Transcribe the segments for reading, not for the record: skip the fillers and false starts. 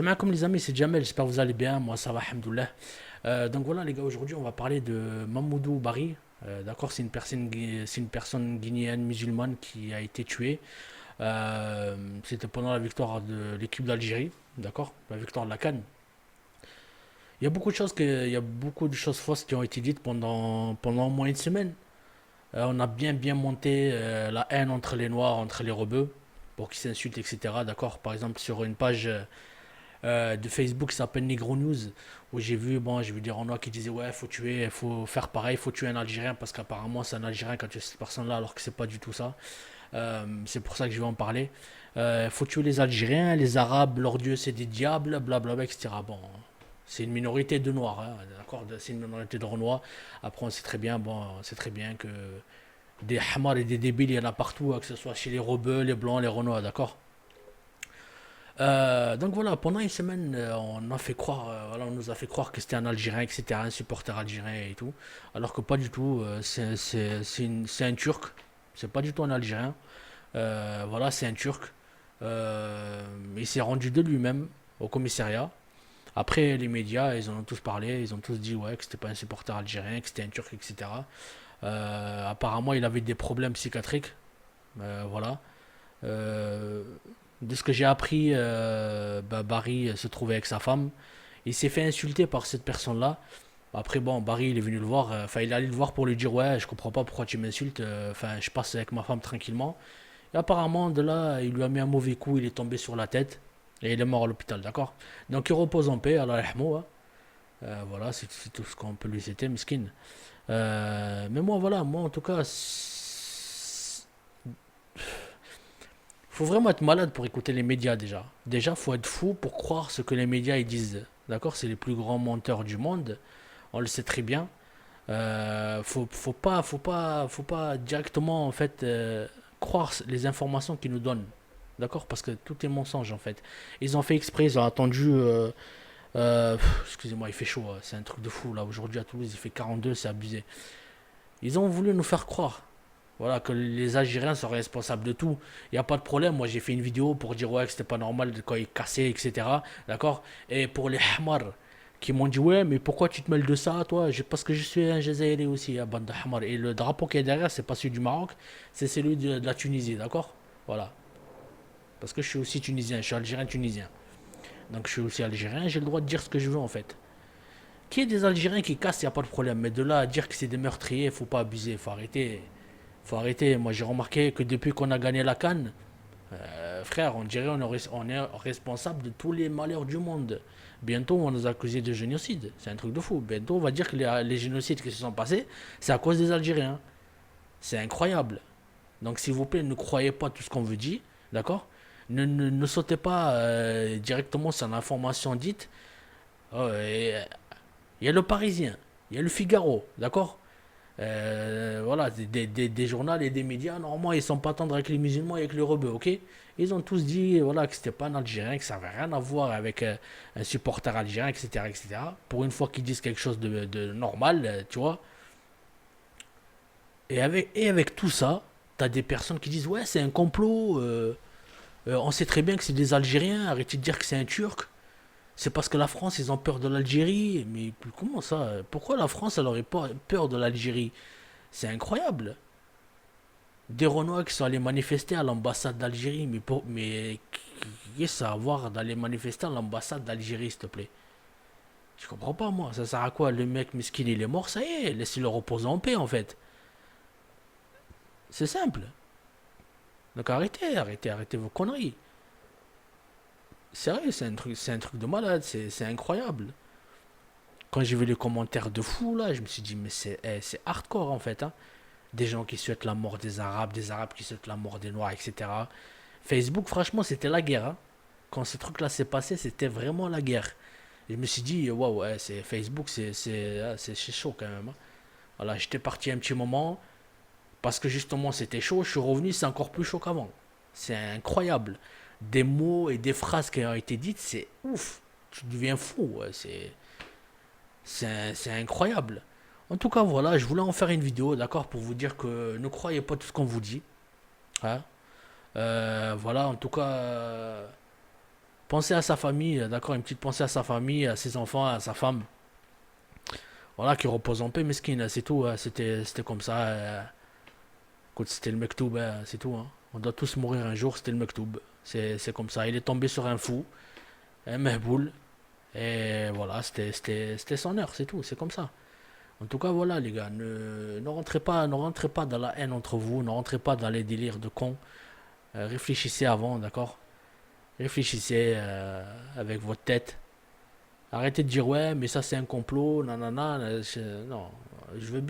Salam comme les amis, c'est Jamel, j'espère que vous allez bien, moi ça va, alhamdoulilah. Donc voilà les gars, aujourd'hui on va parler de Mamoudou Bari. D'accord, c'est une personne guinéenne musulmane qui a été tuée. C'était pendant la victoire de l'équipe d'Algérie, d'accord, la victoire de la CAN. Il y a beaucoup de choses fausses qui ont été dites pendant au moins une semaine. On a bien monté la haine entre les Noirs, entre les rebeux, pour qu'ils s'insultent, etc. D'accord, par exemple sur une page de Facebook qui s'appelle Negro News, où j'ai vu des Renois qui disaient ouais, faut tuer, faut faire pareil, faut tuer un Algérien parce qu'apparemment c'est un Algérien quand tu es cette personne-là, alors que c'est pas du tout ça. C'est pour ça que je vais en parler. Faut tuer les Algériens, les Arabes, leur Dieu c'est des diables, blablabla, etc. Bon, c'est une minorité de Noirs, hein, d'accord, c'est une minorité de Renois. Après, on sait très bien que des Hamars et des débiles, il y en a partout, hein, que ce soit chez les Rebeux, les Blancs, les Renois, d'accord. Donc voilà, pendant une semaine, on nous a fait croire que c'était un Algérien, que c'était un supporter algérien et tout, alors que pas du tout. C'est un Turc, c'est pas du tout un Algérien. Voilà, c'est un Turc. Il s'est rendu de lui-même au commissariat. Après, les médias, ils en ont tous parlé, ils ont tous dit ouais que c'était pas un supporter algérien, que c'était un Turc, etc. Apparemment, il avait des problèmes psychiatriques, voilà. Euh, de ce que j'ai appris, Barry se trouvait avec sa femme. Il s'est fait insulter par cette personne-là. Après, bon, Barry, il est venu le voir. Enfin, il est allé le voir pour lui dire ouais, je comprends pas pourquoi tu m'insultes. Enfin, je passe avec ma femme tranquillement. Et apparemment, de là, il lui a mis un mauvais coup. Il est tombé sur la tête. Et il est mort à l'hôpital, d'accord. Donc, il repose en paix, Allah yarhamou, hein. Voilà, c'est tout ce qu'on peut lui citer, miskin. Mais moi, voilà, moi en tout cas, faut vraiment être malade pour écouter les médias déjà. Déjà, faut être fou pour croire ce que les médias ils disent. D'accord, c'est les plus grands menteurs du monde. On le sait très bien. Faut pas directement en fait croire les informations qu'ils nous donnent. D'accord, parce que tout est mensonge en fait. Ils ont fait exprès, ils ont attendu. Excusez-moi, il fait chaud. C'est un truc de fou là. Aujourd'hui à Toulouse, il fait 42, c'est abusé. Ils ont voulu nous faire croire, voilà, que les Algériens sont responsables de tout. Il n'y a pas de problème. Moi, j'ai fait une vidéo pour dire ouais, que c'était pas normal quand ils cassaient, etc. D'accord. Et pour les Hamars qui m'ont dit ouais, mais pourquoi tu te mêles de ça, toi? Parce que je suis un Jazairi aussi, à bande de Hamar. Et le drapeau qui est derrière, c'est pas celui du Maroc, c'est celui de la Tunisie, d'accord. Voilà. Parce que je suis aussi tunisien, je suis algérien tunisien. Donc je suis aussi algérien, j'ai le droit de dire ce que je veux en fait. Qu'il y ait des Algériens qui cassent, il n'y a pas de problème. Mais de là à dire que c'est des meurtriers, faut pas abuser, faut arrêter. Faut arrêter. Moi, j'ai remarqué que depuis qu'on a gagné la CAN, frère, on dirait on est responsable de tous les malheurs du monde. Bientôt, on va nous accuser de génocide. C'est un truc de fou. Bientôt, on va dire que les génocides qui se sont passés, c'est à cause des Algériens. C'est incroyable. Donc, s'il vous plaît, ne croyez pas tout ce qu'on vous dit. D'accord. Ne sautez pas directement sur l'information dite. Il y a le Parisien, il y a le Figaro. D'accord. Voilà, des journaux et des médias, normalement, ils sont pas tendres avec les musulmans et avec les rebeux, ok. Ils ont tous dit voilà, que c'était pas un Algérien, que ça avait rien à voir avec un supporter algérien, etc., etc. Pour une fois qu'ils disent quelque chose de normal, tu vois. Et avec tout ça, t'as des personnes qui disent ouais, c'est un complot, on sait très bien que c'est des Algériens, arrêtez de dire que c'est un Turc. C'est parce que la France, ils ont peur de l'Algérie. Mais comment ça? Pourquoi la France, elle aurait pas peur de l'Algérie? C'est incroyable. Des Renois qui sont allés manifester à l'ambassade d'Algérie. Mais qu'est-ce à voir d'aller manifester à l'ambassade d'Algérie, s'il te plaît? Je comprends pas, moi. Ça sert à quoi? Le mec miskin, il est mort, ça y est. Laissez-le reposer en paix, en fait. C'est simple. Donc arrêtez vos conneries. Sérieux, c'est un truc de malade. C'est incroyable. Quand j'ai vu les commentaires de fou, là, je me suis dit, mais c'est hardcore, en fait, hein. Des gens qui souhaitent la mort des Arabes qui souhaitent la mort des Noirs, etc. Facebook, franchement, c'était la guerre, hein. Quand ce truc-là s'est passé, c'était vraiment la guerre. Et je me suis dit, waouh, ouais, c'est Facebook, c'est chaud quand même, hein. Voilà, j'étais parti un petit moment, parce que justement c'était chaud, je suis revenu, c'est encore plus chaud qu'avant. C'est incroyable. Des mots et des phrases qui ont été dites, c'est ouf. Tu deviens fou, ouais, c'est incroyable. En tout cas, voilà, je voulais en faire une vidéo, d'accord, pour vous dire que ne croyez pas tout ce qu'on vous dit, hein. Voilà, en tout cas, Pensez à sa famille, d'accord, une petite pensée à sa famille, à ses enfants, à sa femme. Voilà, qui repose en paix, mesquine, c'est tout. C'était comme ça. Écoute, c'était le mektoub, c'est tout. Hein. On doit tous mourir un jour, c'était le mektoub. C'est comme ça. Il est tombé sur un fou, un mehboul. Et voilà, c'était son heure, c'est tout, c'est comme ça. En tout cas, voilà, les gars, ne rentrez pas dans la haine entre vous, ne rentrez pas dans les délires de cons. Réfléchissez avant, d'accord? Réfléchissez avec votre tête. Arrêtez de dire ouais, mais ça c'est un complot, nanana. Non, je veux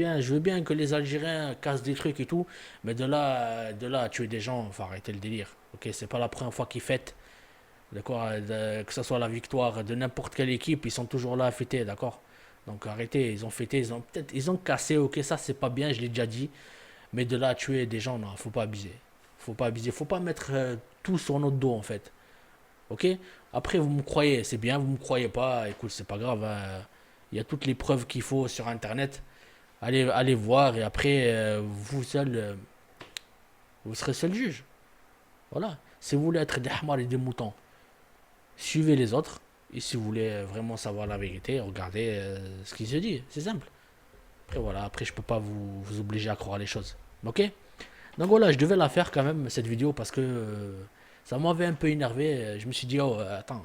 bien que les Algériens cassent des trucs et tout, mais de là à tuer des gens, faut arrêter le délire. Ok, c'est pas la première fois qu'ils fêtent, d'accord, que ce soit la victoire de n'importe quelle équipe, ils sont toujours là à fêter, d'accord. Donc arrêtez, ils ont fêté, ils ont cassé, ok, ça c'est pas bien, je l'ai déjà dit, mais de là à tuer des gens, non, faut pas abuser, faut pas abuser, faut pas mettre tout sur notre dos en fait. Ok. Après, vous me croyez, c'est bien, vous me croyez pas, écoute, c'est pas grave, hein. Il y a toutes les preuves qu'il faut sur internet. Allez voir et après, vous seul, vous serez seul juge. Voilà. Si vous voulez être des hamars et des moutons, suivez les autres. Et si vous voulez vraiment savoir la vérité, regardez ce qui se dit. C'est simple. Après, voilà. Après, je peux pas vous obliger à croire les choses. Ok. Donc voilà, je devais la faire quand même, cette vidéo, parce que ça m'avait un peu énervé. Je me suis dit, oh, attends,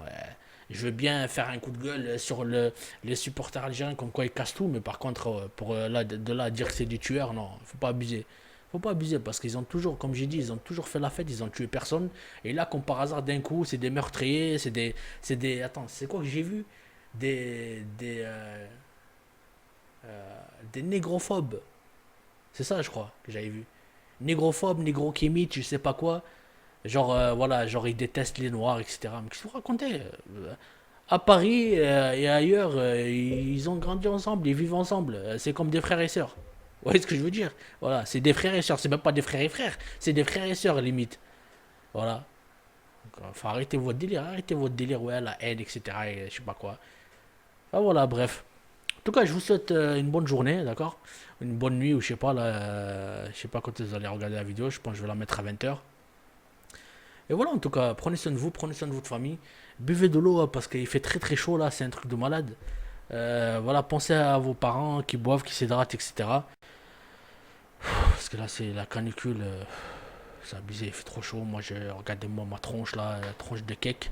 je veux bien faire un coup de gueule sur les supporters algériens, comme quoi ils cassent tout, mais par contre, pour de là à dire que c'est des tueurs, non, faut pas abuser. Faut pas abuser, parce qu'ils ont toujours, comme j'ai dit, ils ont toujours fait la fête, ils ont tué personne. Et là, comme par hasard, d'un coup, c'est des meurtriers, attends, c'est quoi que j'ai vu? Des des négrophobes. C'est ça, je crois, que j'avais vu. Négrophobe, négro-kémite, je sais pas quoi. Genre, voilà, genre ils détestent les noirs, etc. Mais qu'est-ce que vous racontez? À Paris et ailleurs, ils ont grandi ensemble, ils vivent ensemble. C'est comme des frères et sœurs. Vous voyez ce que je veux dire? Voilà, c'est des frères et sœurs, c'est même pas des frères et frères, c'est des frères et sœurs limite. Voilà. Donc, faut arrêtez votre délire, ouais, la haine, etc. Et je sais pas quoi. Ah voilà, bref. En tout cas, je vous souhaite une bonne journée, d'accord? Une bonne nuit, ou je sais pas, là, je sais pas quand vous allez regarder la vidéo, je pense que je vais la mettre à 20h. Et voilà, en tout cas, prenez soin de vous, prenez soin de votre famille. Buvez de l'eau hein, parce qu'il fait très très chaud là, c'est un truc de malade. Voilà, pensez à vos parents qui boivent, qui s'hydratent, etc. Parce que là, c'est la canicule, c'est abusé, il fait trop chaud. Moi, regardez-moi ma tronche là, la tronche de cake.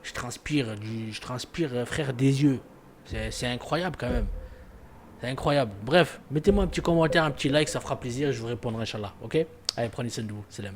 Je transpire, frère, des yeux. C'est incroyable quand même. C'est incroyable. Bref, mettez-moi un petit commentaire, un petit like, ça fera plaisir, je vous répondrai, Inch'Allah. Ok? Allez, prenez soin de vous. Salam.